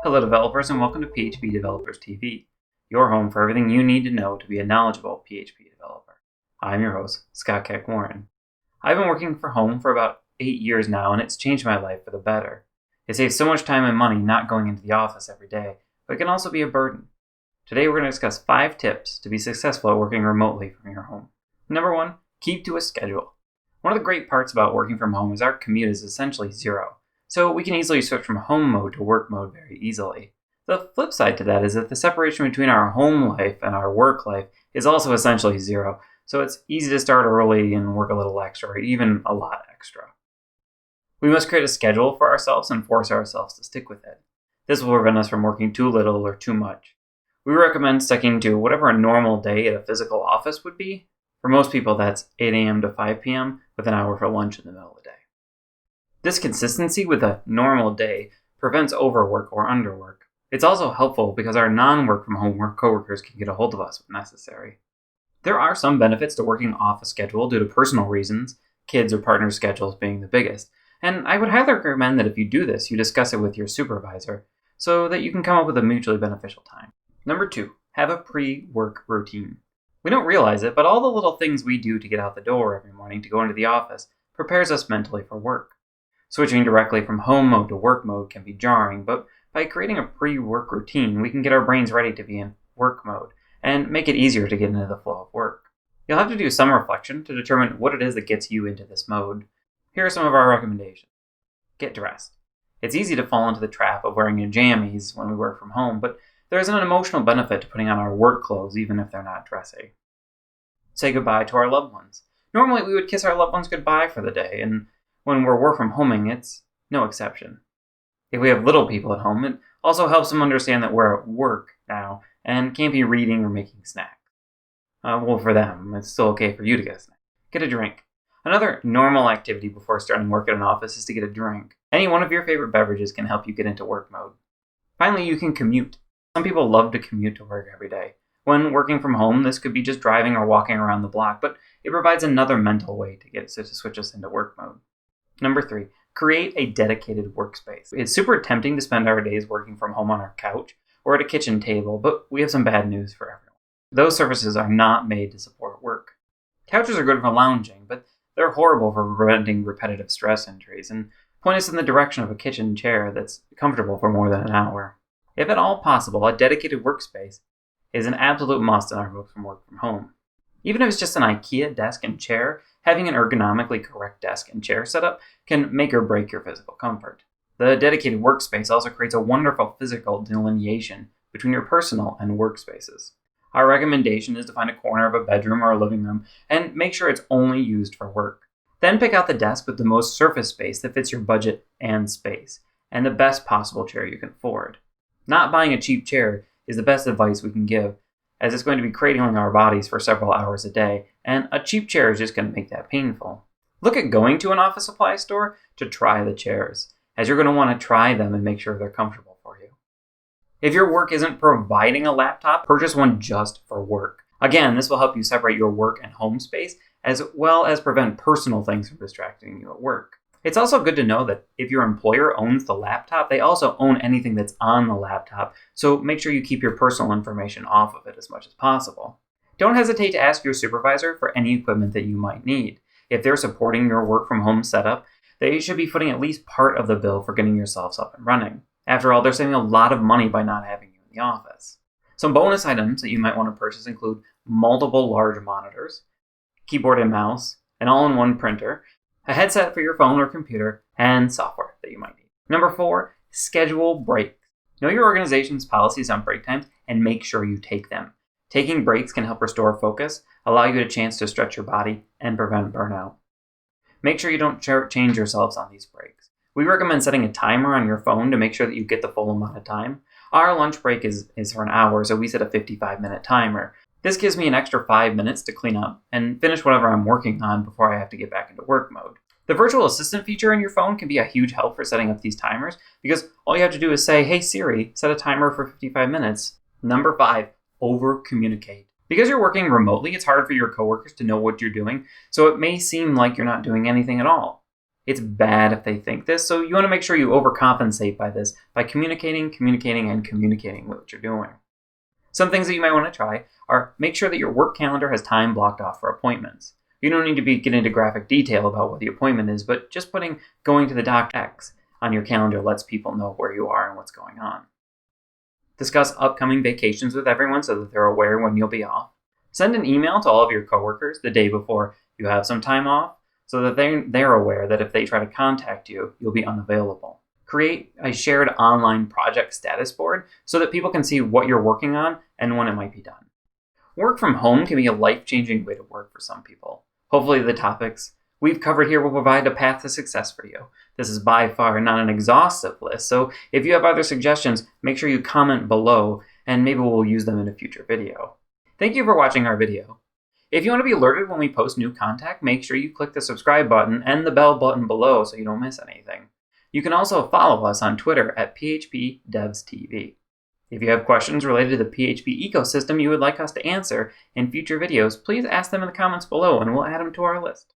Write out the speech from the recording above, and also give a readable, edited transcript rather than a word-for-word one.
Hello developers and welcome to PHP Developers TV, your home for everything you need to know to be a knowledgeable PHP developer. I'm your host, Scott Keck-Warren. I've been working from home for about 8 years now and it's changed my life for the better. It saves so much time and money not going into the office every day, but it can also be a burden. Today we're going to discuss 5 tips to be successful at working remotely from your home. Number 1, keep to a schedule. One of the great parts about working from home is our commute is essentially zero. So we can easily switch from home mode to work mode very easily. The flip side to that is that the separation between our home life and our work life is also essentially zero, so it's easy to start early and work a little extra, or even a lot extra. We must create a schedule for ourselves and force ourselves to stick with it. This will prevent us from working too little or too much. We recommend sticking to whatever a normal day at a physical office would be. For most people, that's 8 a.m. to 5 p.m. with an hour for lunch in the middle of the day. This consistency with a normal day prevents overwork or underwork. It's also helpful because our non-work from home work coworkers can get a hold of us if necessary. There are some benefits to working off a schedule due to personal reasons, kids or partner schedules being the biggest, and I would highly recommend that if you do this, you discuss it with your supervisor so that you can come up with a mutually beneficial time. Number 2, have a pre-work routine. We don't realize it, but all the little things we do to get out the door every morning to go into the office prepares us mentally for work. Switching directly from home mode to work mode can be jarring, but by creating a pre-work routine, we can get our brains ready to be in work mode and make it easier to get into the flow of work. You'll have to do some reflection to determine what it is that gets you into this mode. Here are some of our recommendations. Get dressed. It's easy to fall into the trap of wearing your jammies when we work from home, but there is an emotional benefit to putting on our work clothes even if they're not dressy. Say goodbye to our loved ones. Normally we would kiss our loved ones goodbye for the day, and when we're work from homing, it's no exception. If we have little people at home, it also helps them understand that we're at work now and can't be reading or making snacks. Well, for them, it's still okay for you to get a snack. Get a drink. Another normal activity before starting work at an office is to get a drink. Any one of your favorite beverages can help you get into work mode. Finally, you can commute. Some people love to commute to work every day. When working from home, this could be just driving or walking around the block, but it provides another mental way to switch us into work mode. Number 3, create a dedicated workspace. It's super tempting to spend our days working from home on our couch or at a kitchen table, but we have some bad news for everyone. Those surfaces are not made to support work. Couches are good for lounging, but they're horrible for preventing repetitive stress injuries and point us in the direction of a kitchen chair that's comfortable for more than an hour. If at all possible, a dedicated workspace is an absolute must in our move from work from home. Even if it's just an IKEA desk and chair, having an ergonomically correct desk and chair setup can make or break your physical comfort. The dedicated workspace also creates a wonderful physical delineation between your personal and work spaces. Our recommendation is to find a corner of a bedroom or a living room and make sure it's only used for work. Then pick out the desk with the most surface space that fits your budget and space, and the best possible chair you can afford. Not buying a cheap chair is the best advice we can give, as it's going to be cradling our bodies for several hours a day, and a cheap chair is just going to make that painful. Look at going to an office supply store to try the chairs, as you're going to want to try them and make sure they're comfortable for you. If your work isn't providing a laptop, purchase one just for work. Again, this will help you separate your work and home space, as well as prevent personal things from distracting you at work. It's also good to know that if your employer owns the laptop, they also own anything that's on the laptop, so make sure you keep your personal information off of it as much as possible. Don't hesitate to ask your supervisor for any equipment that you might need. If they're supporting your work from home setup, they should be footing at least part of the bill for getting yourselves up and running. After all, they're saving a lot of money by not having you in the office. Some bonus items that you might want to purchase include multiple large monitors, keyboard and mouse, an all-in-one printer, a headset for your phone or computer, and software that you might need. Number 4, schedule breaks. Know your organization's policies on break times and make sure you take them. Taking breaks can help restore focus, allow you a chance to stretch your body, and prevent burnout. Make sure you don't change yourselves on these breaks. We recommend setting a timer on your phone to make sure that you get the full amount of time. Our lunch break is for an hour, so we set a 55-minute timer. This gives me an extra 5 minutes to clean up and finish whatever I'm working on before I have to get back into work mode. The virtual assistant feature in your phone can be a huge help for setting up these timers because all you have to do is say, "Hey Siri, set a timer for 55 minutes. Number 5, over-communicate. Because you're working remotely, it's hard for your coworkers to know what you're doing, so it may seem like you're not doing anything at all. It's bad if they think this, so you want to make sure you overcompensate by communicating what you're doing. Some things that you might want to try are make sure that your work calendar has time blocked off for appointments. You don't need to get into graphic detail about what the appointment is, but just putting going to the doctor X on your calendar lets people know where you are and what's going on. Discuss upcoming vacations with everyone so that they're aware when you'll be off. Send an email to all of your coworkers the day before you have some time off so that they're aware that if they try to contact you, you'll be unavailable. Create a shared online project status board so that people can see what you're working on and when it might be done. Work from home can be a life-changing way to work for some people. Hopefully the topics we've covered here will provide a path to success for you. This is by far not an exhaustive list, so if you have other suggestions, make sure you comment below and maybe we'll use them in a future video. Thank you for watching our video. If you want to be alerted when we post new content, make sure you click the subscribe button and the bell button below so you don't miss anything. You can also follow us on Twitter at PHPDevsTV. If you have questions related to the PHP ecosystem you would like us to answer in future videos, please ask them in the comments below and we'll add them to our list.